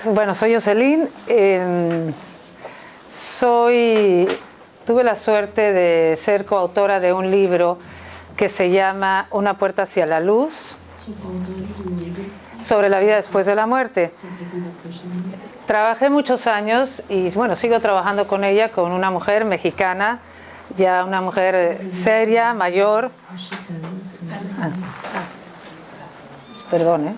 Bueno, soy Jocelyn. Tuve la suerte de ser coautora de un libro que se llama Una puerta hacia la luz, sobre la vida después de la muerte. Trabajé muchos años y bueno, sigo trabajando con ella, con una mujer mexicana, ya una mujer seria, mayor. Perdón, ¿eh?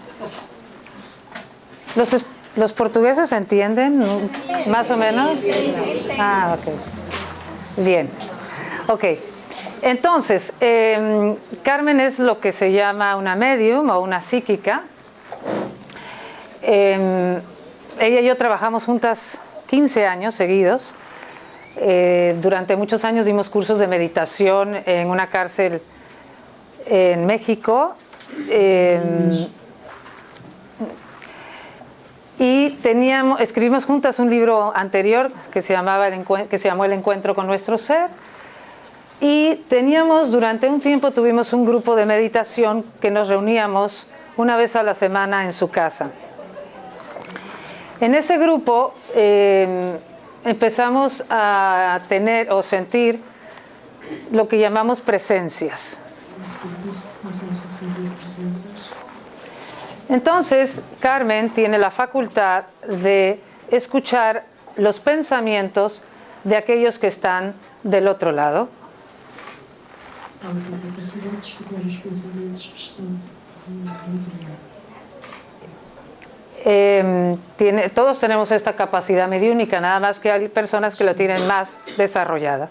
¿Los portugueses entienden? ¿Más o menos? Ah, ok. Bien. Ok. Entonces, Carmen es lo que se llama una medium o una psíquica. Ella y yo trabajamos juntas 15 años seguidos. Durante muchos años dimos cursos de meditación en una cárcel en México. Y escribimos juntas un libro anterior que se llamó El encuentro con nuestro ser. Y durante un tiempo tuvimos un grupo de meditación que nos reuníamos una vez a la semana en su casa. En ese grupo empezamos a tener o sentir lo que llamamos presencias. Entonces, Carmen tiene la facultad de escuchar los pensamientos de aquellos que están del otro lado. Todos tenemos esta capacidad mediúnica, nada más que hay personas que la tienen más desarrollada.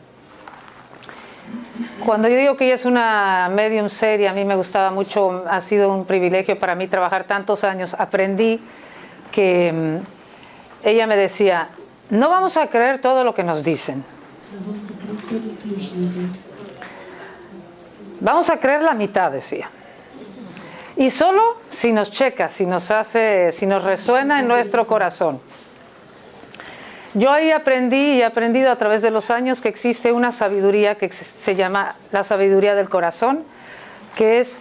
Cuando yo digo que ella es una medium seria, a mí me gustaba mucho, ha sido un privilegio para mí trabajar tantos años. Aprendí que ella me decía, no vamos a creer todo lo que nos dicen. Vamos a creer la mitad, decía. Y solo si nos checa, si nos resuena en nuestro corazón. Yo ahí aprendí y he aprendido a través de los años que existe una sabiduría que se llama la sabiduría del corazón, que es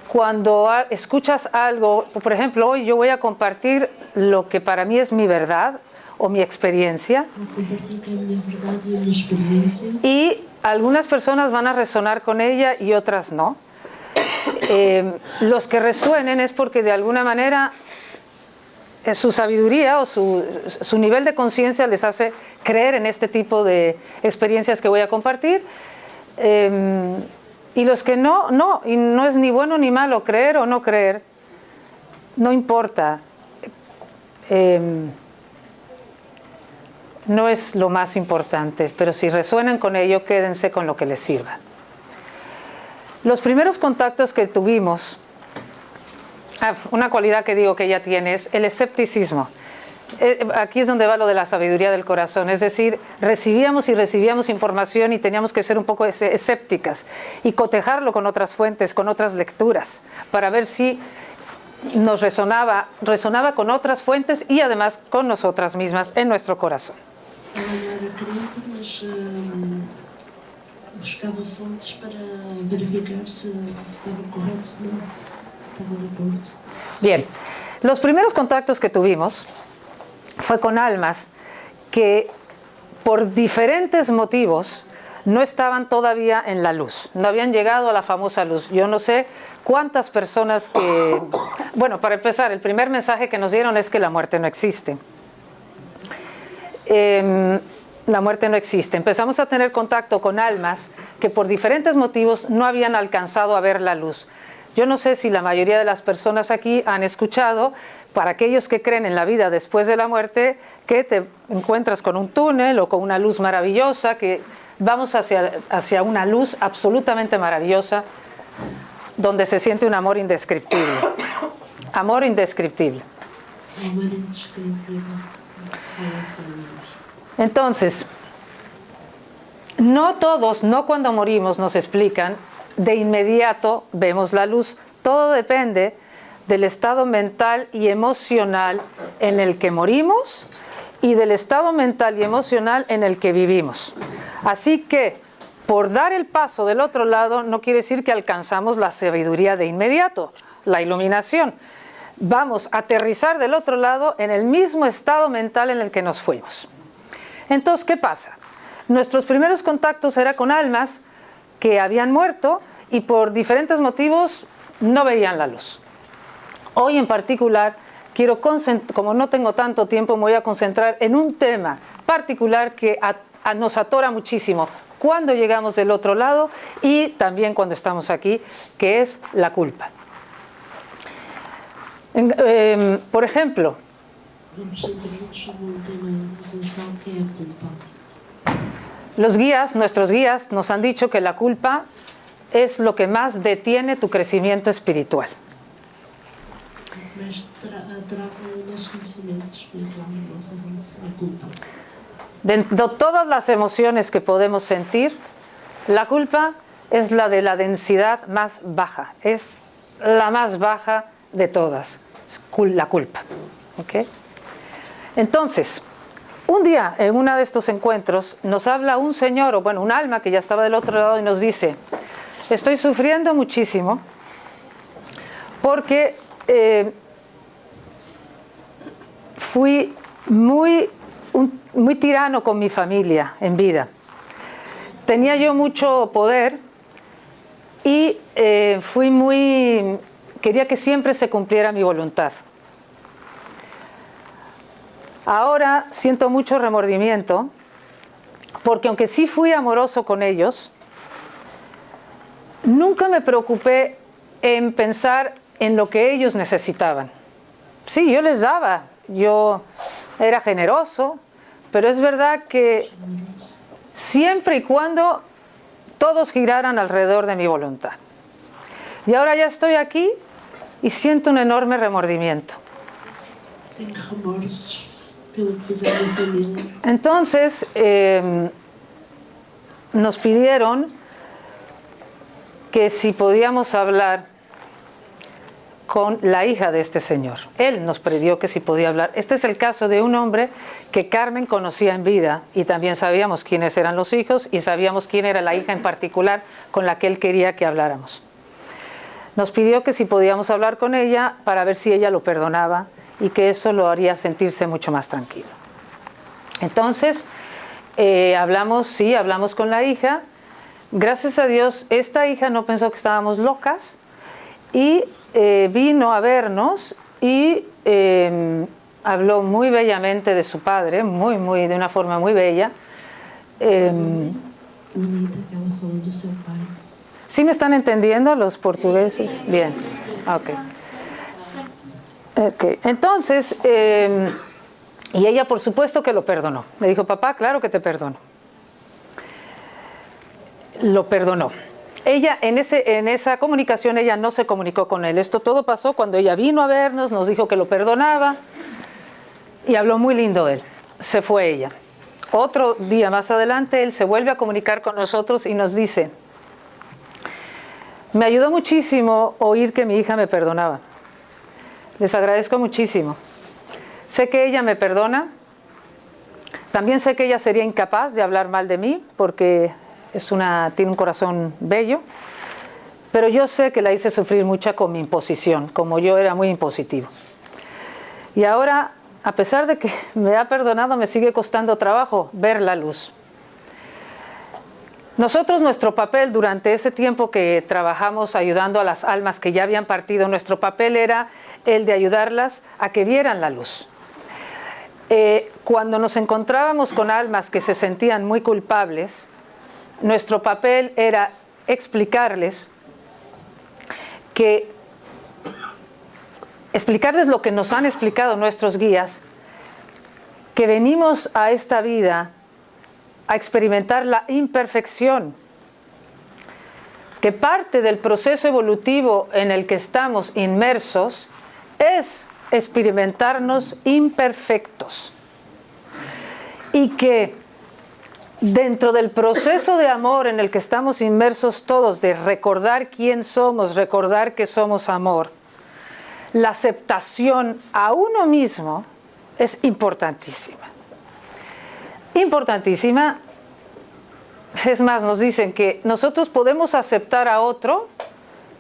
cuando escuchas algo, por ejemplo, hoy yo voy a compartir lo que para mí es mi verdad o mi experiencia, y algunas personas van a resonar con ella y otras no. Los que resuenen es porque de alguna manera su sabiduría o su nivel de conciencia les hace creer en este tipo de experiencias que voy a compartir. Y los que no, y no es ni bueno ni malo creer o no creer, no importa. No es lo más importante, pero si resuenan con ello, quédense con lo que les sirva. Los primeros contactos que tuvimos, una cualidad que digo que ella tiene es el escepticismo. Aquí es donde va lo de la sabiduría del corazón, es decir, recibíamos información y teníamos que ser un poco escépticas y cotejarlo con otras fuentes, con otras lecturas, para ver si nos resonaba con otras fuentes y además con nosotras mismas en nuestro corazón. Buscava fontes para verificar si estaba correcto, si no estaba de acuerdo. Bien, los primeros contactos que tuvimos fue con almas que por diferentes motivos no estaban todavía en la luz, no habían llegado a la famosa luz. Yo no sé cuántas personas que... Bueno, para empezar, el primer mensaje que nos dieron es que la muerte no existe. La muerte no existe. Empezamos a tener contacto con almas que por diferentes motivos no habían alcanzado a ver la luz. Yo no sé si la mayoría de las personas aquí han escuchado, para aquellos que creen en la vida después de la muerte, que te encuentras con un túnel o con una luz maravillosa, que vamos hacia una luz absolutamente maravillosa, donde se siente un amor indescriptible. Amor indescriptible. Amor indescriptible. Entonces, no todos, no cuando morimos nos explican, de inmediato vemos la luz. Todo depende del estado mental y emocional en el que morimos y del estado mental y emocional en el que vivimos. Así que, por dar el paso del otro lado, no quiere decir que alcanzamos la sabiduría de inmediato, la iluminación. Vamos a aterrizar del otro lado en el mismo estado mental en el que nos fuimos. Entonces, ¿qué pasa? Nuestros primeros contactos eran con almas que habían muerto y por diferentes motivos no veían la luz. Hoy en particular, como no tengo tanto tiempo, me voy a concentrar en un tema particular que nos atora muchísimo cuando llegamos del otro lado y también cuando estamos aquí, que es la culpa. Por ejemplo, Vamos centrar-nos sobre um tema essencial que é a culpa. Nuestros guías nos han dicho que la culpa es lo que más detiene tu crecimiento espiritual. Mas trava o nosso conhecimento espiritual, a nossa relação, a culpa. De todas las emociones que podemos sentir, la culpa es la de la densidad más baja, es la más baja de todas, la culpa. ¿Okay? Entonces, un día en uno de estos encuentros nos habla un señor, o bueno, un alma que ya estaba del otro lado y nos dice: estoy sufriendo muchísimo porque fui muy tirano con mi familia en vida. Tenía yo mucho poder y quería que siempre se cumpliera mi voluntad. Ahora siento mucho remordimiento porque aunque sí fui amoroso con ellos, nunca me preocupé en pensar en lo que ellos necesitaban. Sí, yo les daba, yo era generoso, pero es verdad que siempre y cuando todos giraran alrededor de mi voluntad. Y ahora ya estoy aquí y siento un enorme remordimiento. Tenho remorsos pelo que fizeram a família. Entonces, nos pidieron que si podíamos hablar con la hija de este señor. Él nos pidió que si podía hablar. Este es el caso de un hombre que Carmen conocía en vida y también sabíamos quiénes eran los hijos y sabíamos quién era la hija en particular con la que él quería que habláramos. Nos pidió que si podíamos hablar con ella para ver si ella lo perdonaba y que eso lo haría sentirse mucho más tranquilo. Entonces, hablamos con la hija. Gracias a Dios, esta hija no pensó que estábamos locas y vino a vernos y habló muy bellamente de su padre, de una forma muy bella. Bonita que ela falou do seu pai. ¿Sí me están entendiendo los portugueses? Bien, ok. Entonces, y ella por supuesto que lo perdonó. Me dijo: papá, claro que te perdono. Lo perdonó. Ella, en esa comunicación, ella no se comunicó con él. Esto todo pasó cuando ella vino a vernos, nos dijo que lo perdonaba y habló muy lindo de él. Se fue ella. Otro día más adelante, él se vuelve a comunicar con nosotros y nos dice: me ayudó muchísimo oír que mi hija me perdonaba. Les agradezco muchísimo. Sé que ella me perdona. También sé que ella sería incapaz de hablar mal de mí porque tiene un corazón bello, pero yo sé que la hice sufrir mucho con mi imposición, como yo era muy impositivo. Y ahora, a pesar de que me ha perdonado, me sigue costando trabajo ver la luz. Nosotros, nuestro papel durante ese tiempo que trabajamos ayudando a las almas que ya habían partido, nuestro papel era el de ayudarlas a que vieran la luz. Cuando nos encontrábamos con almas que se sentían muy culpables, nuestro papel era explicarles lo que nos han explicado nuestros guías, que venimos a esta vida a experimentar la imperfección, que parte del proceso evolutivo en el que estamos inmersos es experimentarnos imperfectos, y que dentro del proceso de amor en el que estamos inmersos todos, de recordar quién somos, recordar que somos amor, la aceptación a uno mismo es importantísima. importantísima. Es más, nos dicen que nosotros podemos aceptar a otro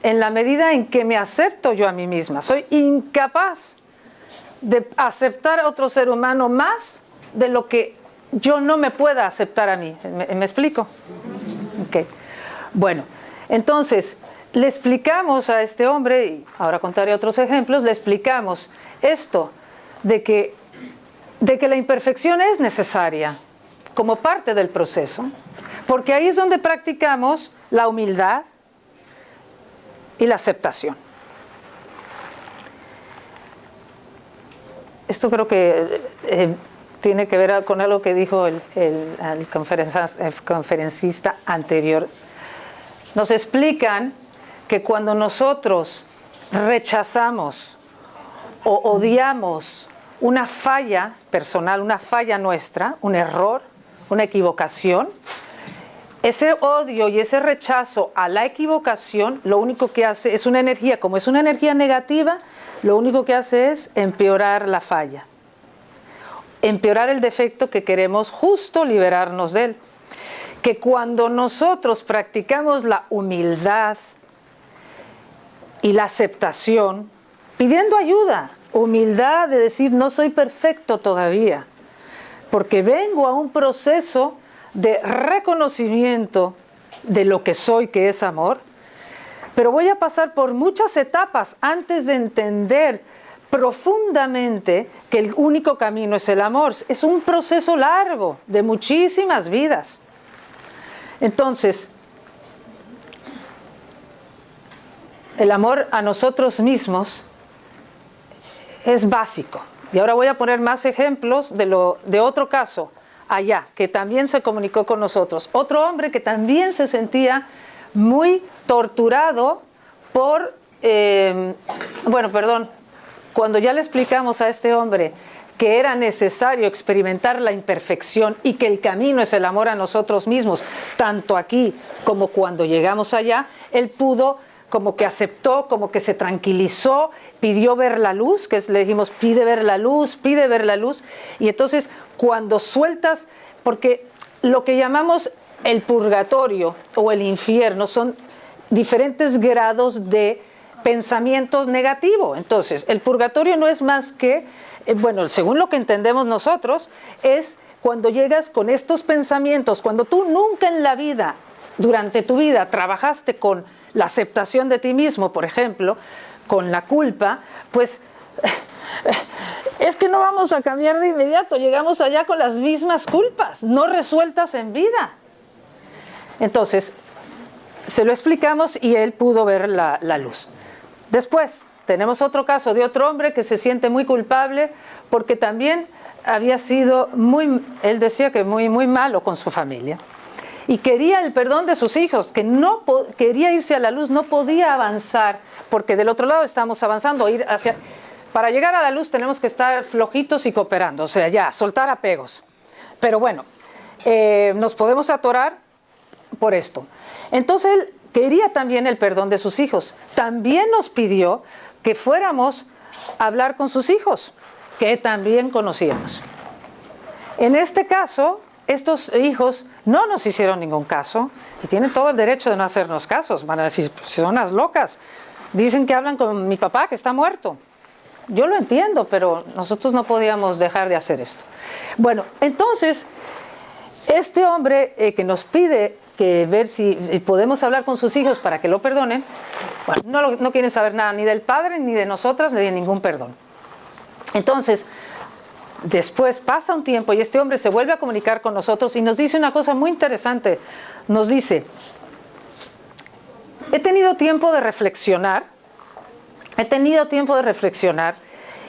en la medida en que me acepto yo a mí misma. Soy incapaz de aceptar a otro ser humano más de lo que yo no me pueda aceptar a mí. ¿Me explico? Okay. Bueno, entonces le explicamos a este hombre, y ahora contaré otros ejemplos, le explicamos esto de que la imperfección es necesaria como parte del proceso, porque ahí es donde practicamos la humildad y la aceptación. Esto creo que tiene que ver con algo que dijo el conferencista anterior. Nos explican que cuando nosotros rechazamos o odiamos una falla personal, una falla nuestra, un error, una equivocación, ese odio y ese rechazo a la equivocación, lo único que hace es una energía, como es una energía negativa, lo único que hace es empeorar la falla, empeorar el defecto que queremos justo liberarnos de él. Que cuando nosotros practicamos la humildad y la aceptación, pidiendo ayuda, humildad de decir no soy perfecto todavía, porque vengo a un proceso de reconocimiento de lo que soy, que es amor, pero voy a pasar por muchas etapas antes de entender profundamente que el único camino es el amor. Es un proceso largo de muchísimas vidas. Entonces, el amor a nosotros mismos es básico. Y ahora voy a poner más ejemplos de otro caso allá, que también se comunicó con nosotros. Otro hombre que también se sentía muy torturado por, cuando ya le explicamos a este hombre que era necesario experimentar la imperfección y que el camino es el amor a nosotros mismos, tanto aquí como cuando llegamos allá, él pudo, como que aceptó, como que se tranquilizó, pidió ver la luz, que le dijimos, pide ver la luz, y entonces cuando sueltas, porque lo que llamamos el purgatorio o el infierno son diferentes grados de pensamientos negativos. Entonces, el purgatorio no es más que, según lo que entendemos nosotros, es cuando llegas con estos pensamientos, cuando tú nunca en la vida, durante tu vida, trabajaste con la aceptación de ti mismo, por ejemplo, con la culpa, pues es que no vamos a cambiar de inmediato, llegamos allá con las mismas culpas, no resueltas en vida. Entonces, se lo explicamos y él pudo ver la luz. Después, tenemos otro caso de otro hombre que se siente muy culpable porque también había sido él decía que muy malo con su familia. Y quería el perdón de sus hijos, que no quería irse a la luz, no podía avanzar, porque del otro lado estamos avanzando, para llegar a la luz tenemos que estar flojitos y cooperando, o sea, ya, soltar apegos. Pero bueno, nos podemos atorar por esto. Entonces él quería también el perdón de sus hijos. También nos pidió que fuéramos a hablar con sus hijos, que también conocíamos. En este caso, estos hijos no nos hicieron ningún caso y tienen todo el derecho de no hacernos casos. Van a decir, pues, son unas locas. Dicen que hablan con mi papá, que está muerto. Yo lo entiendo, pero nosotros no podíamos dejar de hacer esto. Bueno, entonces, este hombre que nos pide que ver si podemos hablar con sus hijos para que lo perdonen, no quieren saber nada ni del padre, ni de nosotras, ni de ningún perdón. Entonces, después pasa un tiempo y este hombre se vuelve a comunicar con nosotros y nos dice una cosa muy interesante. Nos dice, he tenido tiempo de reflexionar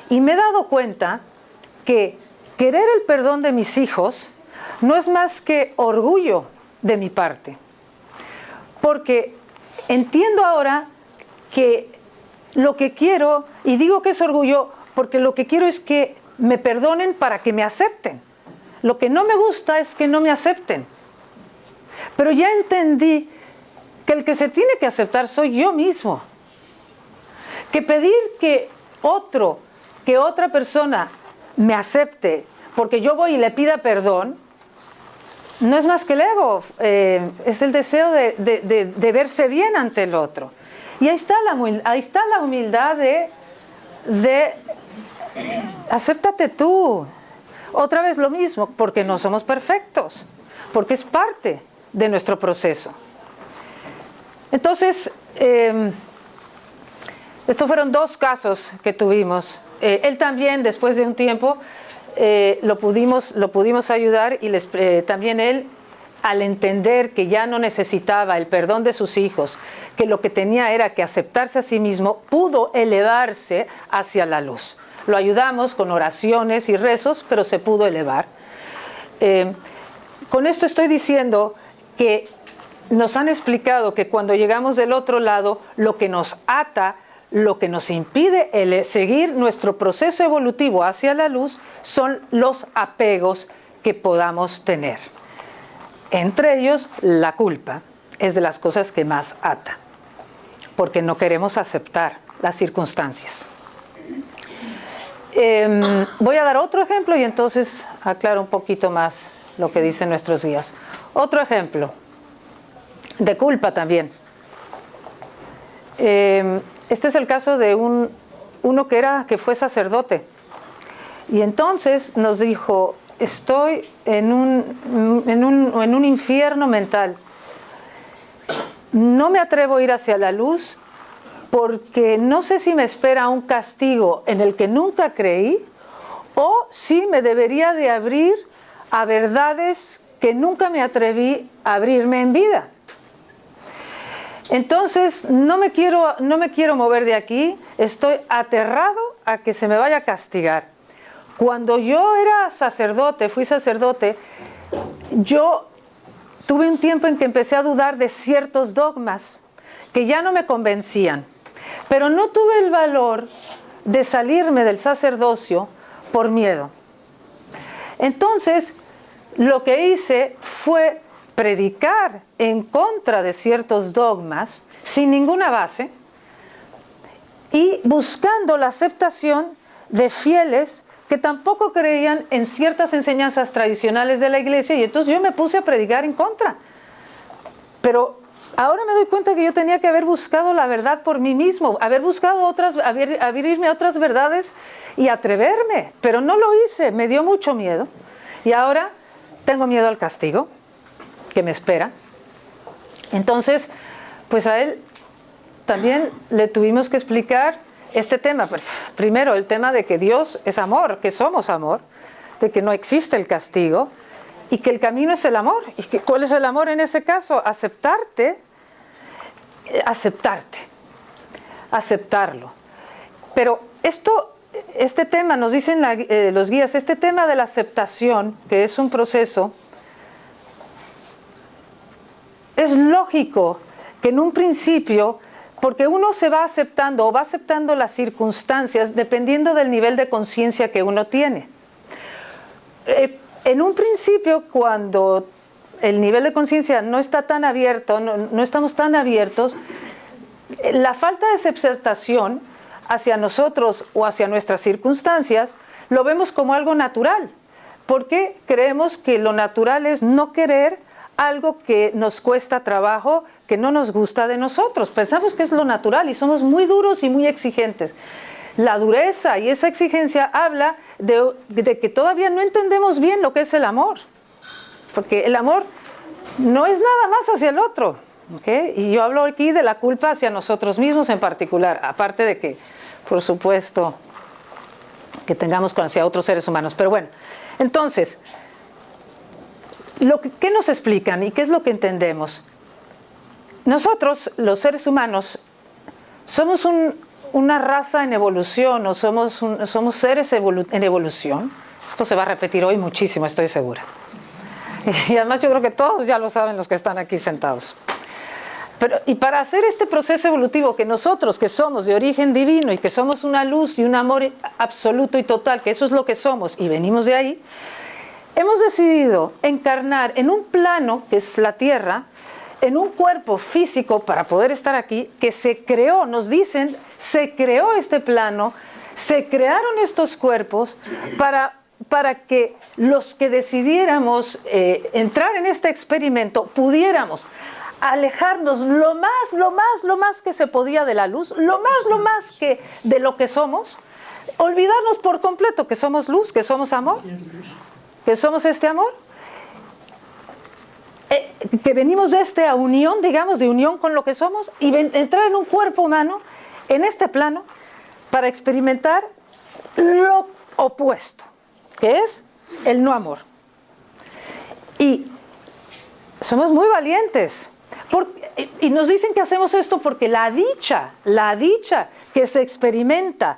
y me he dado cuenta que querer el perdón de mis hijos no es más que orgullo de mi parte. Porque entiendo ahora que lo que quiero, y digo que es orgullo, porque lo que quiero es que me perdonen para que me acepten. Lo que no me gusta es que no me acepten. Pero ya entendí que el que se tiene que aceptar soy yo mismo. Que pedir que otra persona me acepte porque yo voy y le pida perdón, no es más que el ego, es el deseo de verse bien ante el otro. Y ahí está la humildad de acéptate tú. Otra vez lo mismo, porque no somos perfectos, porque es parte de nuestro proceso. Entonces, estos fueron 2 casos que tuvimos. Él también, después de un tiempo, lo pudimos ayudar y también él, al entender que ya no necesitaba el perdón de sus hijos, que lo que tenía era que aceptarse a sí mismo, pudo elevarse hacia la luz. Lo ayudamos con oraciones y rezos, pero se pudo elevar. Con esto estoy diciendo que nos han explicado que cuando llegamos del otro lado, lo que nos ata, lo que nos impide seguir nuestro proceso evolutivo hacia la luz son los apegos que podamos tener. Entre ellos, la culpa es de las cosas que más ata, porque no queremos aceptar las circunstancias. Voy a dar otro ejemplo y entonces aclaro un poquito más lo que dicen nuestros guías. Otro ejemplo de culpa también. Este es el caso de uno que fue sacerdote. Y entonces nos dijo, estoy en un infierno mental. No me atrevo a ir hacia la luz porque no sé si me espera un castigo en el que nunca creí o si me debería de abrir a verdades que nunca me atreví a abrirme en vida. Entonces no me quiero mover de aquí, estoy aterrado a que se me vaya a castigar. Cuando yo era sacerdote, fui sacerdote, yo tuve un tiempo en que empecé a dudar de ciertos dogmas que ya no me convencían, pero no tuve el valor de salirme del sacerdocio por miedo. Entonces, lo que hice fue predicar en contra de ciertos dogmas sin ninguna base y buscando la aceptación de fieles que tampoco creían en ciertas enseñanzas tradicionales de la iglesia, y entonces yo me puse a predicar en contra. Pero ahora me doy cuenta que yo tenía que haber buscado la verdad por mí mismo, haber buscado abrirme a otras verdades y atreverme, pero no lo hice, me dio mucho miedo. Y ahora tengo miedo al castigo que me espera. Entonces, pues a él también le tuvimos que explicar este tema. Primero, el tema de que Dios es amor, que somos amor, de que no existe el castigo y que el camino es el amor. ¿Y cuál es el amor en ese caso? Aceptarte, aceptarlo. Pero este tema, nos dicen los guías, este tema de la aceptación, que es un proceso, es lógico que en un principio, porque uno se va aceptando o va aceptando las circunstancias dependiendo del nivel de conciencia que uno tiene. En un principio, cuando el nivel de conciencia no está tan abierto, no estamos tan abiertos, la falta de aceptación hacia nosotros o hacia nuestras circunstancias lo vemos como algo natural, porque creemos que lo natural es no querer algo que nos cuesta trabajo, que no nos gusta de nosotros. Pensamos que es lo natural y somos muy duros y muy exigentes. La dureza y esa exigencia habla de que todavía no entendemos bien lo que es el amor, porque el amor no es nada más hacia el otro, ¿okay? Y yo hablo aquí de la culpa hacia nosotros mismos en particular, aparte de que, por supuesto, que tengamos hacia otros seres humanos. Pero bueno, entonces, ¿qué nos explican y qué es lo que entendemos? Nosotros, los seres humanos, somos una raza en evolución, o somos seres en evolución. Esto se va a repetir hoy muchísimo, estoy segura. Y además yo creo que todos ya lo saben los que están aquí sentados. Y para hacer este proceso evolutivo, que nosotros que somos de origen divino y que somos una luz y un amor absoluto y total, que eso es lo que somos y venimos de ahí, hemos decidido encarnar en un plano, que es la Tierra, en un cuerpo físico para poder estar aquí, que se creó, nos dicen, se creó este plano, se crearon estos cuerpos para para que los que decidiéramos entrar en este experimento pudiéramos alejarnos lo más que se podía de la luz, lo más que de lo que somos, olvidarnos por completo que somos luz, que somos amor, que somos este amor, que venimos de esta unión, digamos, de unión con lo que somos, y entrar en un cuerpo humano, en este plano, para experimentar lo opuesto, que es el no amor. Y somos muy valientes. Y nos dicen que hacemos esto porque la dicha que se experimenta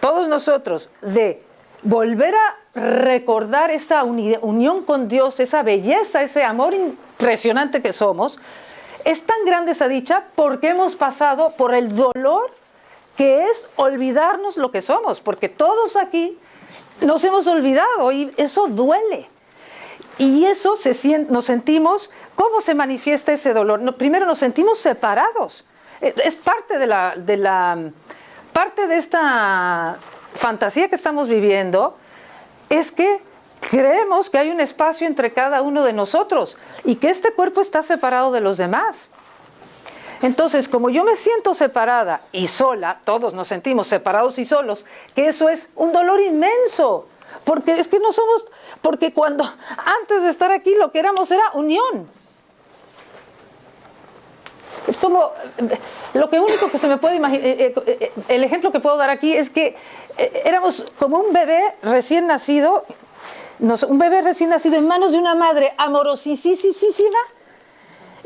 todos nosotros de volver a recordar esa unión con Dios, esa belleza, ese amor impresionante que somos, es tan grande esa dicha porque hemos pasado por el dolor que es olvidarnos lo que somos, porque todos aquí nos hemos olvidado y eso duele. Y eso nos sentimos, ¿cómo se manifiesta ese dolor? No, primero nos sentimos separados. Es parte parte de esta fantasía que estamos viviendo, es que creemos que hay un espacio entre cada uno de nosotros y que este cuerpo está separado de los demás. Entonces, como yo me siento separada y sola, todos nos sentimos separados y solos, que eso es un dolor inmenso, porque es que no somos, porque cuando antes de estar aquí lo que éramos era unión. Es como, lo que único que se me puede imaginar, el ejemplo que puedo dar aquí es que éramos como un bebé recién nacido, en manos de una madre amorosísima,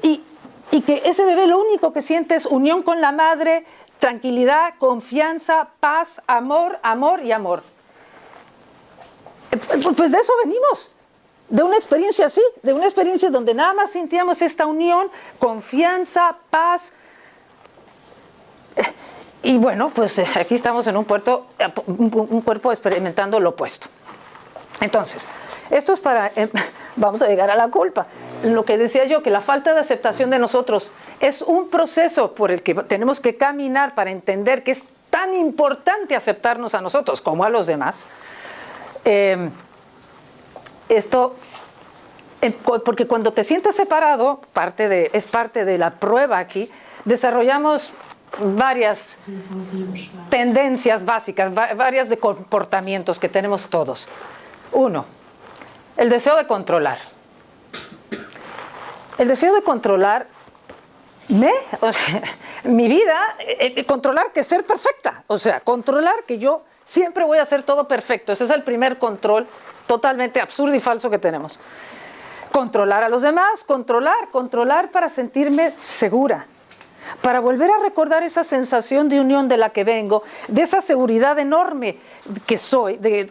y que ese bebé lo único que siente es unión con la madre, tranquilidad, confianza, paz, amor y amor. Pues de eso venimos, de una experiencia así, de una experiencia donde nada más sentíamos esta unión, confianza, paz. Y bueno, pues aquí estamos en un cuerpo experimentando lo opuesto. Entonces, esto es para, vamos a llegar a la culpa. Lo que decía yo, que la falta de aceptación de nosotros es un proceso por el que tenemos que caminar para entender que es tan importante aceptarnos a nosotros como a los demás. Porque cuando te sientes separado, es parte de la prueba aquí, desarrollamos varias tendencias básicas, varias de comportamientos que tenemos todos. Uno, el deseo de controlar. El deseo de controlar mi vida, controlar que ser perfecta, o sea, controlar que yo siempre voy a hacer todo perfecto. Ese es el primer control totalmente absurdo y falso que tenemos. Controlar a los demás, controlar para sentirme segura, para volver a recordar esa sensación de unión de la que vengo, de esa seguridad enorme que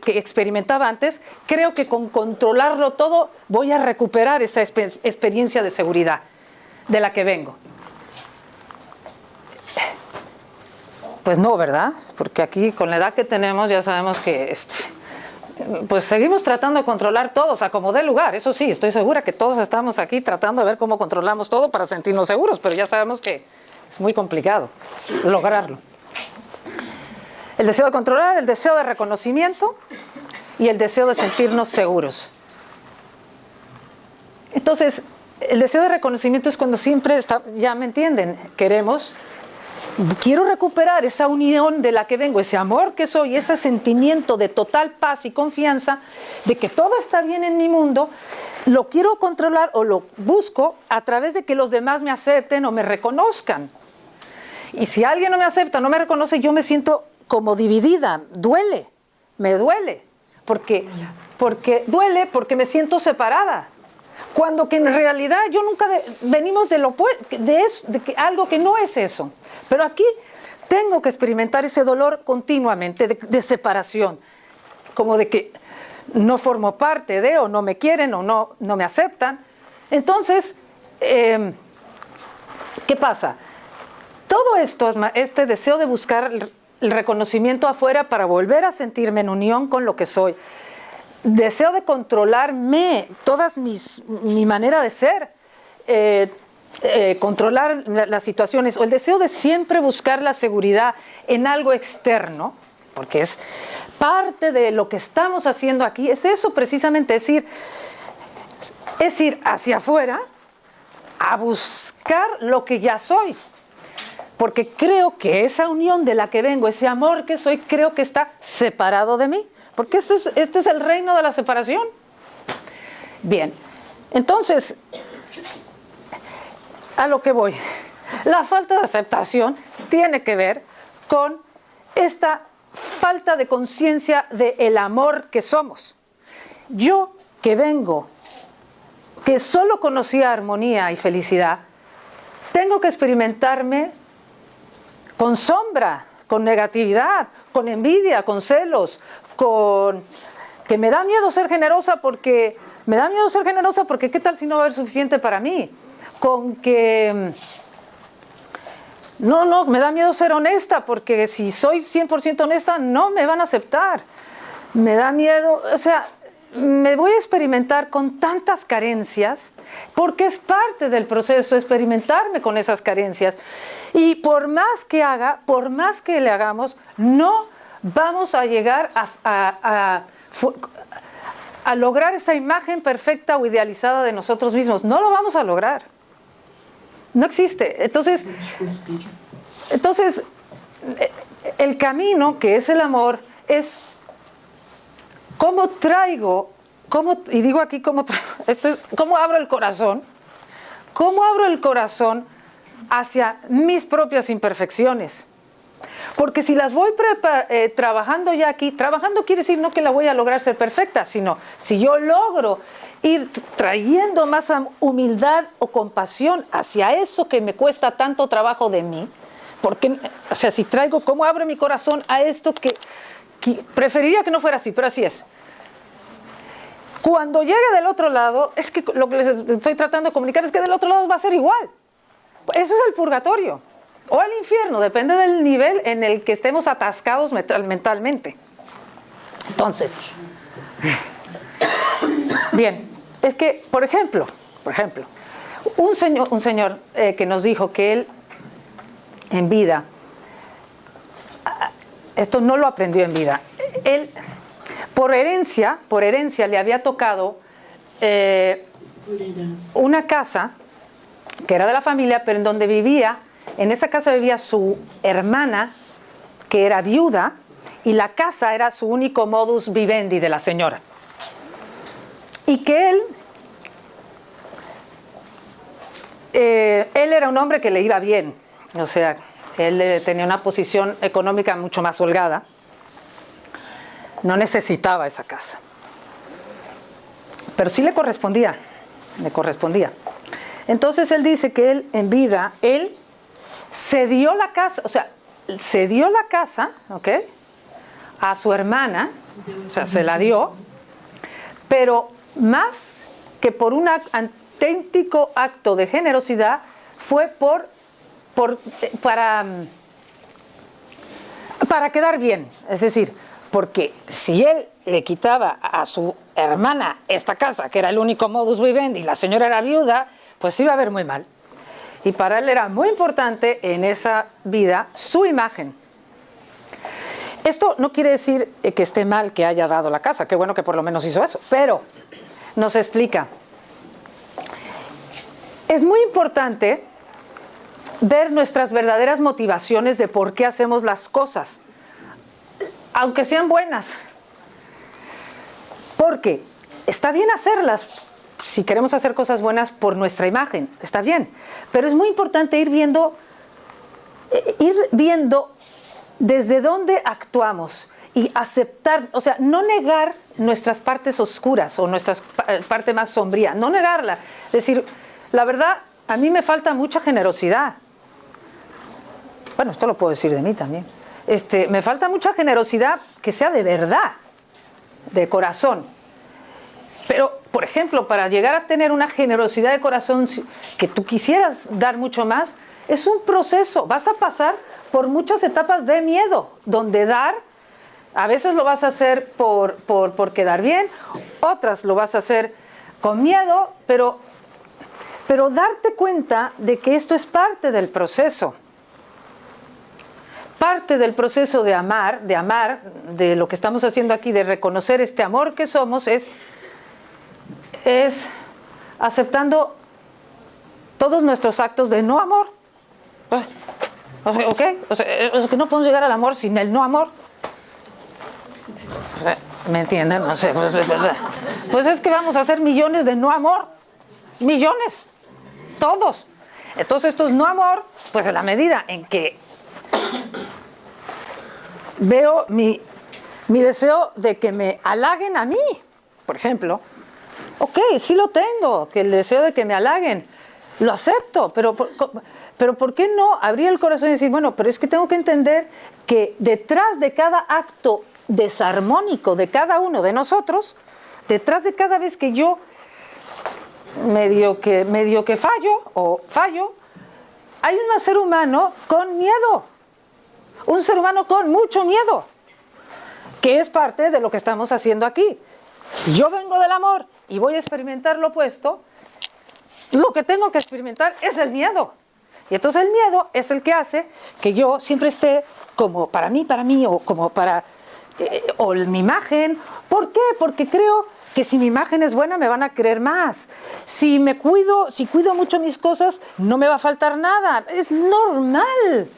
que experimentaba antes. Creo que con controlarlo todo voy a recuperar esa experiencia de seguridad de la que vengo. Pues no, ¿verdad? Porque aquí con la edad que tenemos ya sabemos que pues seguimos tratando de controlar todo, o sea, como dé lugar. Eso sí, estoy segura que todos estamos aquí tratando de ver cómo controlamos todo para sentirnos seguros, pero ya sabemos que es muy complicado lograrlo. El deseo de controlar, el deseo de reconocimiento y el deseo de sentirnos seguros. Entonces, el deseo de reconocimiento es cuando siempre ya me entienden, quiero recuperar esa unión de la que vengo, ese amor que soy, ese sentimiento de total paz y confianza de que todo está bien en mi mundo. Lo quiero controlar o lo busco a través de que los demás me acepten o me reconozcan. Y si alguien no me acepta, no me reconoce, yo me siento como dividida, me duele, porque duele porque me siento separada. Cuando que en realidad yo nunca venimos de algo que no es eso. Pero aquí tengo que experimentar ese dolor continuamente de separación, como de que no formo parte de, o no me quieren, o no me aceptan. Entonces, ¿qué pasa? Todo esto, este deseo de buscar el reconocimiento afuera para volver a sentirme en unión con lo que soy, deseo de controlarme, mi manera de ser, controlar las situaciones, o el deseo de siempre buscar la seguridad en algo externo, porque es parte de lo que estamos haciendo aquí es eso precisamente, es ir hacia afuera a buscar lo que ya soy. Porque creo que esa unión de la que vengo, ese amor que soy, creo que está separado de mí. Porque este es el reino de la separación. Bien, entonces, a lo que voy. La falta de aceptación tiene que ver con esta falta de conciencia del amor que somos. Yo que vengo, que solo conocía armonía y felicidad, tengo que experimentarme con sombra, con negatividad, con envidia, con celos, con que me da miedo ser generosa porque qué tal si no va a haber suficiente para mí, con que no, me da miedo ser honesta porque si soy 100% honesta no me van a aceptar, me da miedo, o sea, me voy a experimentar con tantas carencias porque es parte del proceso experimentarme con esas carencias y por más que haga, por más que le hagamos, no vamos a llegar a lograr esa imagen perfecta o idealizada de nosotros mismos. No lo vamos a lograr. No existe. Entonces, el camino que es el amor es cómo traigo, y digo aquí cómo traigo, esto es cómo abro el corazón hacia mis propias imperfecciones. Porque si las voy trabajando ya aquí, trabajando quiere decir no que la voy a lograr ser perfecta, sino si yo logro ir trayendo más humildad o compasión hacia eso que me cuesta tanto trabajo de mí, porque, o sea, si traigo, ¿cómo abro mi corazón a esto que preferiría que no fuera así, pero así es? Cuando llegue del otro lado, es que lo que les estoy tratando de comunicar es que del otro lado va a ser igual. Eso es el purgatorio. O el infierno, depende del nivel en el que estemos atascados mentalmente. Entonces, bien, es que, por ejemplo, un señor que nos dijo que él, en vida, esto no lo aprendió en vida, él, por herencia le había tocado una casa que era de la familia, pero en donde vivía, en esa casa vivía su hermana, que era viuda, y la casa era su único modus vivendi de la señora. Y que él era un hombre que le iba bien, o sea, él tenía una posición económica mucho más holgada, no necesitaba esa casa, pero sí le correspondía. Entonces él dice que él en vida, él cedió la casa, ¿ok?, a su hermana, o sea, se la dio, pero más que por un auténtico acto de generosidad, fue para quedar bien, es decir, porque si él le quitaba a su hermana esta casa, que era el único modus vivendi, y la señora era viuda, pues iba a ver muy mal. Y para él era muy importante en esa vida su imagen. Esto no quiere decir que esté mal que haya dado la casa, qué bueno que por lo menos hizo eso, pero nos explica. Es muy importante ver nuestras verdaderas motivaciones de por qué hacemos las cosas, aunque sean buenas. Porque está bien hacerlas, si queremos hacer cosas buenas por nuestra imagen, está bien, pero es muy importante ir viendo desde dónde actuamos y aceptar, o sea, no negar nuestras partes oscuras o nuestra parte más sombría, no negarla, decir, la verdad, a mí me falta mucha generosidad. Bueno, esto lo puedo decir de mí también. Me falta mucha generosidad que sea de verdad, de corazón. Pero, por ejemplo, para llegar a tener una generosidad de corazón que tú quisieras dar mucho más, es un proceso. Vas a pasar por muchas etapas de miedo, donde dar, a veces lo vas a hacer por quedar bien, otras lo vas a hacer con miedo, pero darte cuenta de que esto es parte del proceso. parte del proceso de amar, de lo que estamos haciendo aquí, de reconocer este amor que somos, es aceptando todos nuestros actos de no amor. ¿Ok? O sea, es que no podemos llegar al amor sin el no amor. O sea, ¿me entienden? No sé. Pues es que vamos a hacer millones de no amor. Millones. Todos. Entonces, estos no amor, pues en la medida en que veo mi deseo de que me halaguen a mí, por ejemplo, ok, sí lo tengo, que el deseo de que me halaguen, lo acepto, pero ¿por qué no abrir el corazón y decir, bueno, pero es que tengo que entender que detrás de cada acto desarmónico de cada uno de nosotros, detrás de cada vez que yo medio que fallo, hay un ser humano con miedo, un ser humano con mucho miedo, que es parte de lo que estamos haciendo aquí. Si yo vengo del amor y voy a experimentar lo opuesto, lo que tengo que experimentar es el miedo. Y entonces el miedo es el que hace que yo siempre esté como para mí, o como para o mi imagen. ¿Por qué? Porque creo que si mi imagen es buena me van a querer más. Si cuido mucho mis cosas, no me va a faltar nada. Es normal.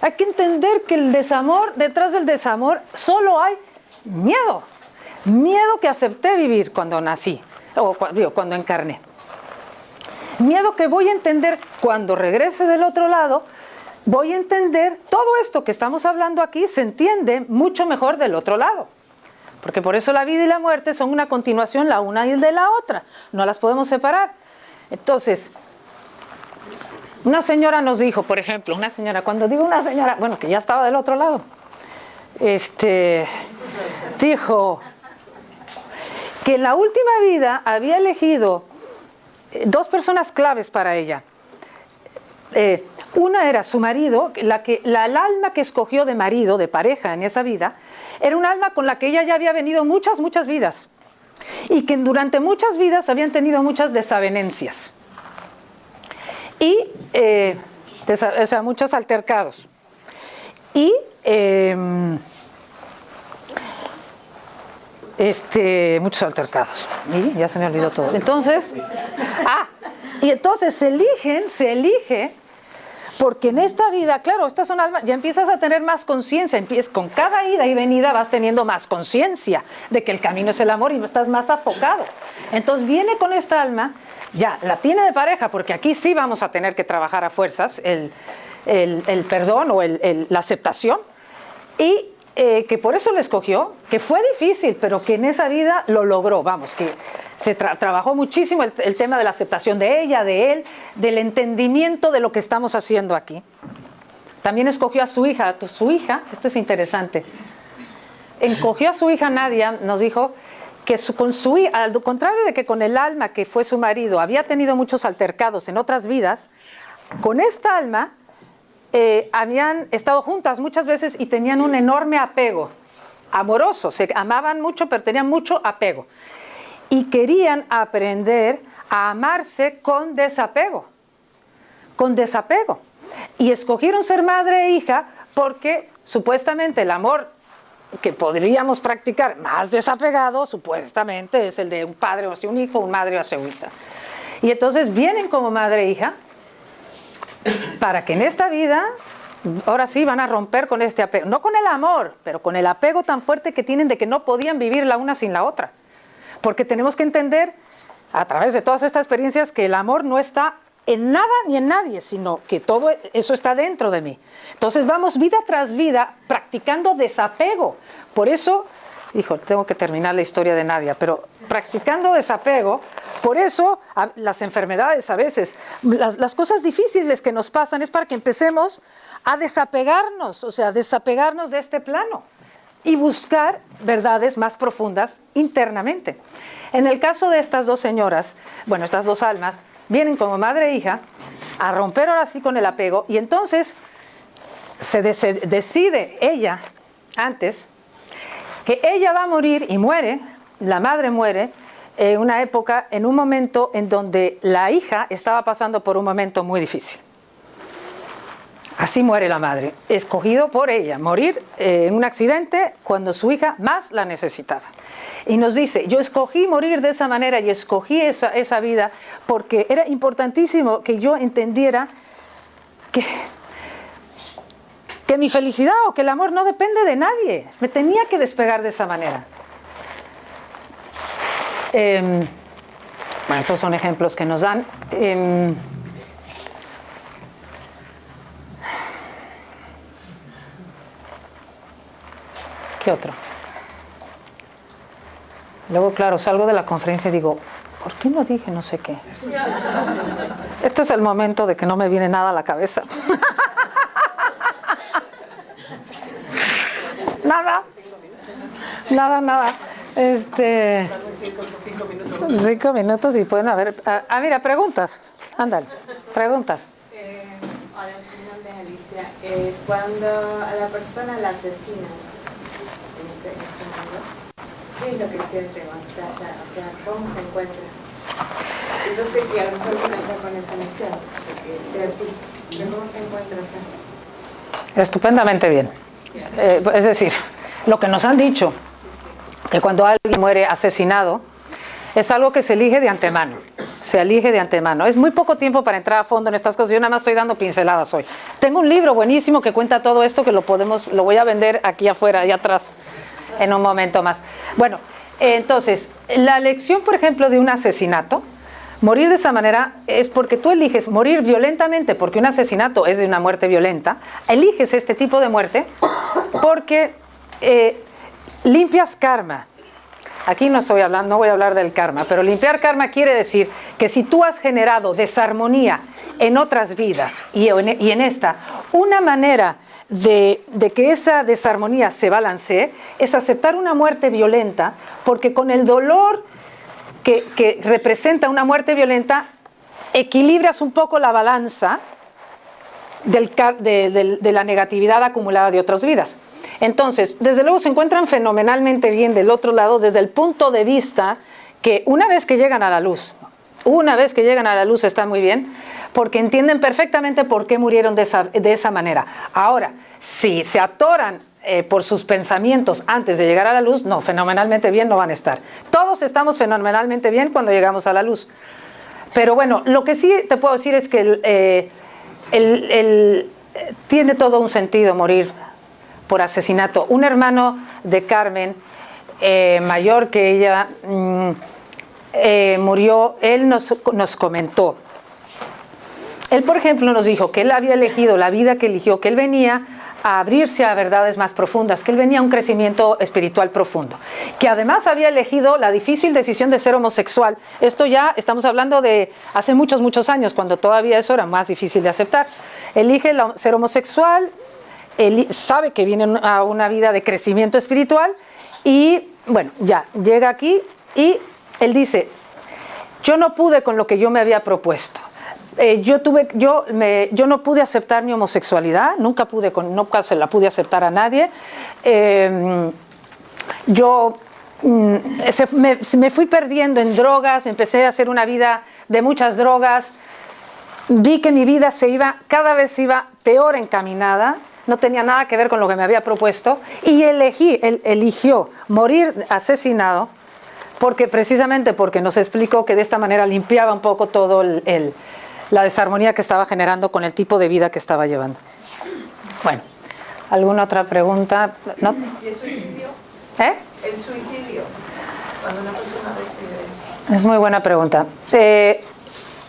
Hay que entender que el desamor, detrás del desamor, solo hay miedo. Miedo que acepté vivir cuando nací, o cuando encarné. Miedo que voy a entender cuando regrese del otro lado, voy a entender todo esto que estamos hablando aquí, se entiende mucho mejor del otro lado. Porque por eso la vida y la muerte son una continuación la una y de la otra. No las podemos separar. Entonces, una señora nos dijo, por ejemplo, cuando digo una señora, bueno, que ya estaba del otro lado, dijo que en la última vida había elegido dos personas claves para ella. Una era su marido, el alma que escogió de marido, de pareja en esa vida, era un alma con la que ella ya había venido muchas vidas y que durante muchas vidas habían tenido muchas desavenencias y muchos altercados y muchos altercados. Y ya se me olvidó todo. Entonces, se elige porque en esta vida, claro, estas son almas, ya empiezas a tener más conciencia, con cada ida y venida vas teniendo más conciencia de que el camino es el amor y estás más afocado. Entonces viene con esta alma, ya la tiene de pareja, porque aquí sí vamos a tener que trabajar a fuerzas el perdón o la aceptación, y que por eso le escogió, que fue difícil, pero que en esa vida lo logró, que se trabajó muchísimo el tema de la aceptación de ella, de él, del entendimiento de lo que estamos haciendo aquí. También escogió a su hija, esto es interesante, escogió a su hija Nadia, nos dijo que al contrario de que con el alma que fue su marido había tenido muchos altercados en otras vidas, con esta alma habían estado juntas muchas veces y tenían un enorme apego amoroso, se amaban mucho pero tenían mucho apego y querían aprender a amarse con desapego y escogieron ser madre e hija porque supuestamente el amor que podríamos practicar más desapegado supuestamente es el de un padre hacia un hijo, un madre hacia una hija, y entonces vienen como madre e hija para que en esta vida, ahora sí van a romper con este apego, no con el amor, pero con el apego tan fuerte que tienen de que no podían vivir la una sin la otra. Porque tenemos que entender, a través de todas estas experiencias, que el amor no está en nada ni en nadie, sino que todo eso está dentro de mí. Entonces vamos vida tras vida practicando desapego. Por eso, tengo que terminar la historia de Nadia, pero practicando desapego, por eso las enfermedades a veces, las cosas difíciles que nos pasan es para que empecemos a desapegarnos, desapegarnos de este plano y buscar verdades más profundas internamente. En el caso de estas dos señoras, estas dos almas, vienen como madre e hija a romper ahora sí con el apego, y entonces se decide ella antes que ella va a morir y muere, la madre muere en una época, en un momento en donde la hija estaba pasando por un momento muy difícil. Así muere la madre, escogido por ella, morir en un accidente cuando su hija más la necesitaba. Y nos dice, yo escogí morir de esa manera y escogí esa vida porque era importantísimo que yo entendiera que mi felicidad o que el amor no depende de nadie. Me tenía que despegar de esa manera. Bueno, estos son ejemplos que nos dan. ¿Qué otro? Luego, claro, salgo de la conferencia y digo, ¿por qué no dije no sé qué? Este es el momento de que no me viene nada a la cabeza. Nada. 5 minutos y pueden haber... mira, preguntas. Ándale, preguntas. Hola, mi nombre es Alicia. Cuando a la persona la asesinan en este mundo, ¿qué es lo que siente cuando está allá? O sea, ¿cómo se encuentra? Y yo sé que a lo mejor viene allá con esa misión, porque sea así, pero ¿cómo se encuentra allá? Estupendamente bien. Es decir, lo que nos han dicho, que cuando alguien muere asesinado, es algo que se elige de antemano. Se elige de antemano. Es muy poco tiempo para entrar a fondo en estas cosas. Yo nada más estoy dando pinceladas hoy. Tengo un libro buenísimo que cuenta todo esto, que lo voy a vender aquí afuera, allá atrás, en un momento más. Bueno, entonces, la elección, por ejemplo, de un asesinato, morir de esa manera es porque tú eliges morir violentamente, porque un asesinato es de una muerte violenta. Eliges este tipo de muerte porque limpias karma. Aquí no voy a hablar del karma, pero limpiar karma quiere decir que si tú has generado desarmonía en otras vidas y en esta, una manera de que esa desarmonía se balancee es aceptar una muerte violenta, porque con el dolor que representa una muerte violenta, equilibras un poco la balanza de la negatividad acumulada de otras vidas. Entonces, desde luego se encuentran fenomenalmente bien del otro lado, desde el punto de vista que una vez que llegan a la luz están muy bien, porque entienden perfectamente por qué murieron de esa manera. Ahora, si se atoran por sus pensamientos antes de llegar a la luz, no, fenomenalmente bien no van a estar. Todos estamos fenomenalmente bien cuando llegamos a la luz. Pero bueno, lo que sí te puedo decir es que tiene todo un sentido morir por asesinato. Un hermano de Carmen, mayor que ella, murió. Él nos comentó. Él, por ejemplo, nos dijo que él había elegido la vida que eligió, que él venía a abrirse a verdades más profundas, que él venía a un crecimiento espiritual profundo, que además había elegido la difícil decisión de ser homosexual. Esto ya estamos hablando de hace muchos años, cuando todavía eso era más difícil de aceptar. Elige ser homosexual, él sabe que viene a una vida de crecimiento espiritual y bueno, ya llega aquí y él dice, yo no pude con lo que yo me había propuesto. Yo no pude aceptar mi homosexualidad, nunca se la pude aceptar a nadie. Me fui perdiendo en drogas, empecé a hacer una vida de muchas drogas, vi que mi vida cada vez iba peor encaminada, no tenía nada que ver con lo que me había propuesto y eligió morir asesinado precisamente porque nos explicó que de esta manera limpiaba un poco todo la desarmonía que estaba generando con el tipo de vida que estaba llevando. Bueno, ¿alguna otra pregunta? ¿No? ¿Y el suicidio? El suicidio, cuando una persona decide... Es muy buena pregunta.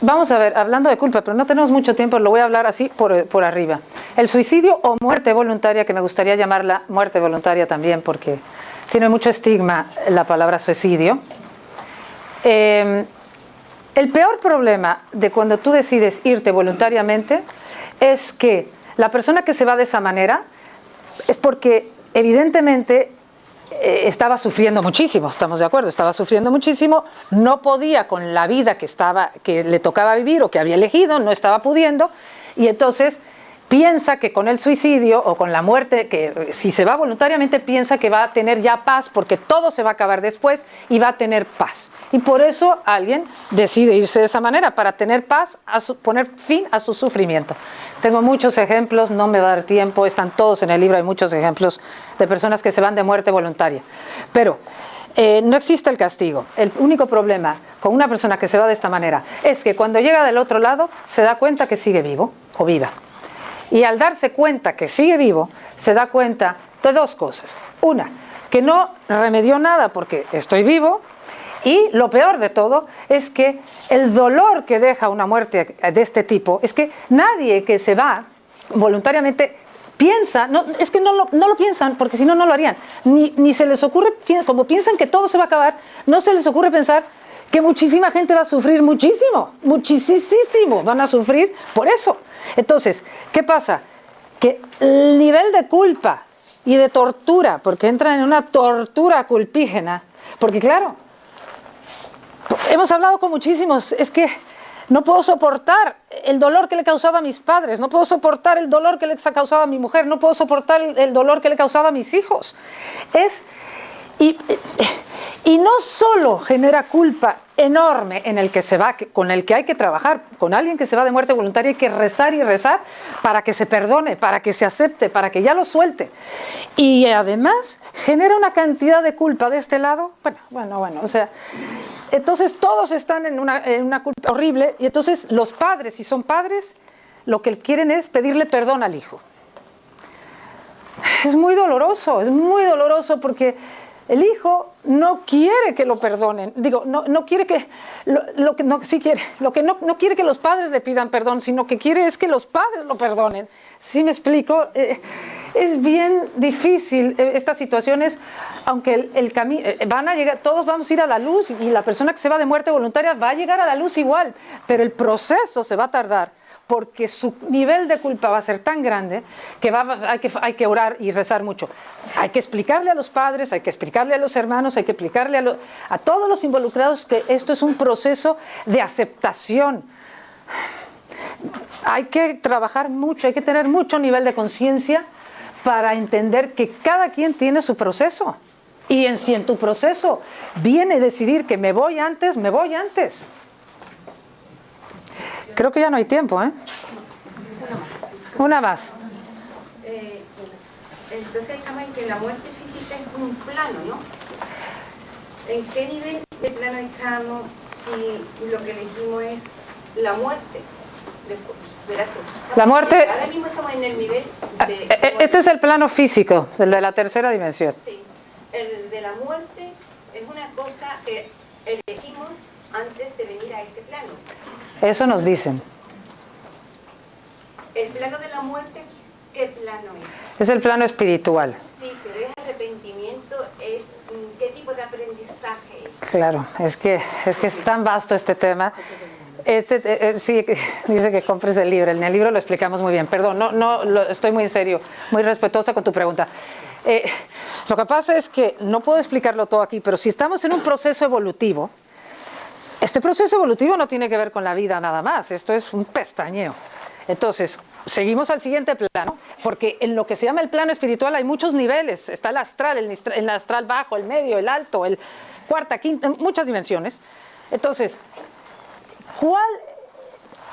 Vamos a ver, hablando de culpa, pero no tenemos mucho tiempo, lo voy a hablar así por arriba. El suicidio o muerte voluntaria, que me gustaría llamarla muerte voluntaria también, porque tiene mucho estigma la palabra suicidio. El peor problema de cuando tú decides irte voluntariamente es que la persona que se va de esa manera es porque evidentemente estaba sufriendo muchísimo, estamos de acuerdo, estaba sufriendo muchísimo, no podía con la vida que le tocaba vivir o que había elegido, no estaba pudiendo, y entonces piensa que con el suicidio o con la muerte, que si se va voluntariamente, piensa que va a tener ya paz porque todo se va a acabar después y va a tener paz. Y por eso alguien decide irse de esa manera, para tener paz, poner fin a su sufrimiento. Tengo muchos ejemplos, no me va a dar tiempo, están todos en el libro, hay muchos ejemplos de personas que se van de muerte voluntaria. Pero no existe el castigo. El único problema con una persona que se va de esta manera es que cuando llega del otro lado se da cuenta que sigue vivo o viva. Y al darse cuenta que sigue vivo, se da cuenta de dos cosas. Una, que no remedió nada porque estoy vivo. Y lo peor de todo es que el dolor que deja una muerte de este tipo es que nadie que se va voluntariamente piensa, no, es que no lo piensan porque si no, no lo harían. Ni se les ocurre, como piensan que todo se va a acabar, no se les ocurre pensar que muchísima gente va a sufrir muchísimo, muchísimo van a sufrir por eso. Entonces, ¿qué pasa? Que el nivel de culpa y de tortura, porque entran en una tortura culpígena, porque claro, hemos hablado con muchísimos, es que no puedo soportar el dolor que le he causado a mis padres, no puedo soportar el dolor que le he causado a mi mujer, no puedo soportar el dolor que le he causado a mis hijos. Y no solo genera culpa enorme en el que se va, con el que hay que trabajar, con alguien que se va de muerte voluntaria hay que rezar y rezar para que se perdone, para que se acepte, para que ya lo suelte. Y además genera una cantidad de culpa de este lado, bueno, o sea, entonces todos están en una culpa horrible y entonces los padres, si son padres, lo que quieren es pedirle perdón al hijo. Es muy doloroso porque el hijo no quiere que lo perdonen, no quiere que, no quiere que los padres le pidan perdón, sino que quiere es que los padres lo perdonen. ¿Sí me explico? Es bien difícil estas situaciones, aunque el camino, van a llegar, todos vamos a ir a la luz y la persona que se va de muerte voluntaria va a llegar a la luz igual, pero el proceso se va a tardar. Porque su nivel de culpa va a ser tan grande que hay que orar y rezar mucho. Hay que explicarle a los padres, hay que explicarle a los hermanos, hay que explicarle a todos los involucrados que esto es un proceso de aceptación. Hay que trabajar mucho, hay que tener mucho nivel de conciencia para entender que cada quien tiene su proceso. Y si en tu proceso viene decidir que me voy antes, me voy antes. Creo que ya no hay tiempo, ¿eh? Una más. Entonces estamos en que la muerte física es un plano, ¿no? ¿En qué nivel de plano estamos si lo que elegimos es la muerte? La muerte... Ahora mismo estamos en el nivel de... Este es el plano físico, el de la tercera dimensión. Sí, el de la muerte es una cosa que elegimos antes de venir a este plano. Eso nos dicen. El plano de la muerte, ¿qué plano es? Es el plano espiritual. Sí, pero es arrepentimiento, es ¿qué tipo de aprendizaje es? Claro, es que es tan vasto este tema. Sí, dice que compres el libro. En el libro lo explicamos muy bien. Perdón, estoy muy en serio, muy respetuosa con tu pregunta. Lo que pasa es que no puedo explicarlo todo aquí, pero si estamos en un proceso evolutivo, este proceso evolutivo no tiene que ver con la vida nada más, esto es un pestañeo. Entonces, seguimos al siguiente plano, porque en lo que se llama el plano espiritual hay muchos niveles. Está el astral, el astral bajo, el medio, el alto, el cuarta, quinta, muchas dimensiones. Entonces,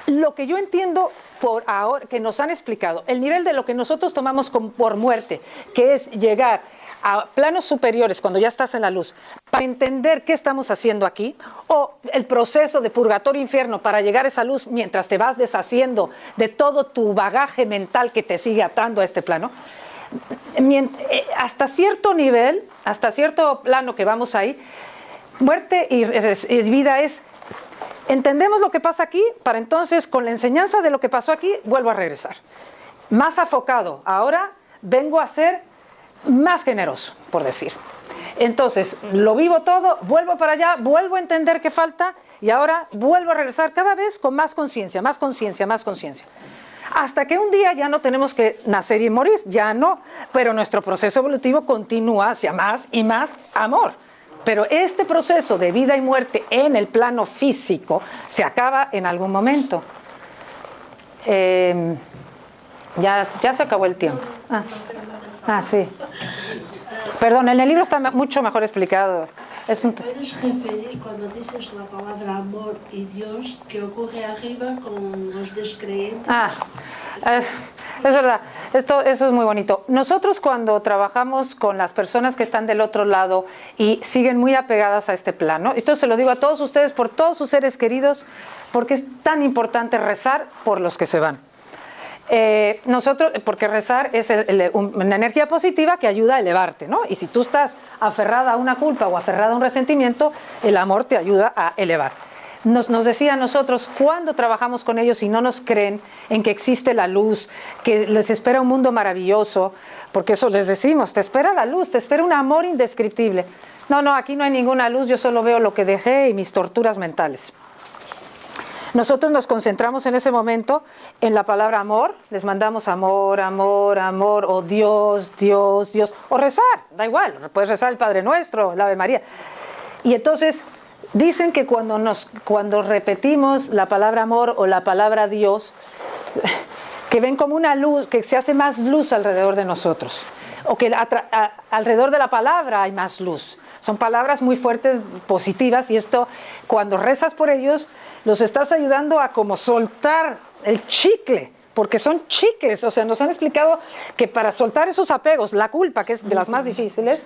lo que yo entiendo por ahora, que nos han explicado, el nivel de lo que nosotros tomamos por muerte, que es llegar a planos superiores cuando ya estás en la luz, para entender qué estamos haciendo aquí, o el proceso de purgatorio infierno para llegar a esa luz mientras te vas deshaciendo de todo tu bagaje mental que te sigue atando a este plano, hasta cierto nivel, hasta cierto plano que vamos ahí, muerte y vida es, entendemos lo que pasa aquí, para entonces con la enseñanza de lo que pasó aquí, vuelvo a regresar. Más afocado, ahora vengo a ser más generoso, por decir. Entonces, lo vivo todo, vuelvo para allá, vuelvo a entender qué falta y ahora vuelvo a regresar cada vez con más conciencia, más conciencia, más conciencia. Hasta que un día ya no tenemos que nacer y morir, ya no, pero nuestro proceso evolutivo continúa hacia más y más amor. Pero este proceso de vida y muerte en el plano físico se acaba en algún momento. Ya se acabó el tiempo. Sí. Perdón, en el libro está mucho mejor explicado. ¿Puedes referir cuando dices la palabra amor y Dios que ocurre arriba con los descreyentes? Es verdad, eso es muy bonito. Nosotros cuando trabajamos con las personas que están del otro lado y siguen muy apegadas a este plano, esto se lo digo a todos ustedes por todos sus seres queridos, porque es tan importante rezar por los que se van. Porque rezar es una energía positiva que ayuda a elevarte, ¿no? Y si tú estás aferrada a una culpa o aferrada a un resentimiento, el amor te ayuda a elevar. Nos decía a nosotros, cuando trabajamos con ellos y no nos creen en que existe la luz, que les espera un mundo maravilloso, porque eso les decimos, te espera la luz, te espera un amor indescriptible. No, aquí no hay ninguna luz, yo solo veo lo que dejé y mis torturas mentales. Nosotros nos concentramos en ese momento en la palabra amor, les mandamos amor, amor, amor, o Dios, Dios, Dios, o rezar, da igual, puedes rezar el Padre Nuestro, la Ave María. Y entonces dicen que cuando repetimos la palabra amor o la palabra Dios, que ven como una luz, que se hace más luz alrededor de nosotros, o que alrededor de la palabra hay más luz. Son palabras muy fuertes, positivas, y esto, cuando rezas por ellos, los estás ayudando a como soltar el chicle, porque son chicles. O sea, nos han explicado que para soltar esos apegos, la culpa, que es de las más difíciles,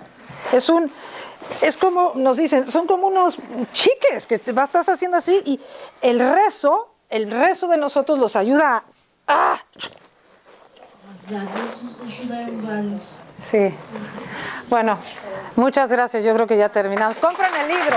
es como, nos dicen, son como unos chicles que estás haciendo así, y el rezo de nosotros los ayuda a... Sí. Bueno, muchas gracias. Yo creo que ya terminamos. Compren el libro.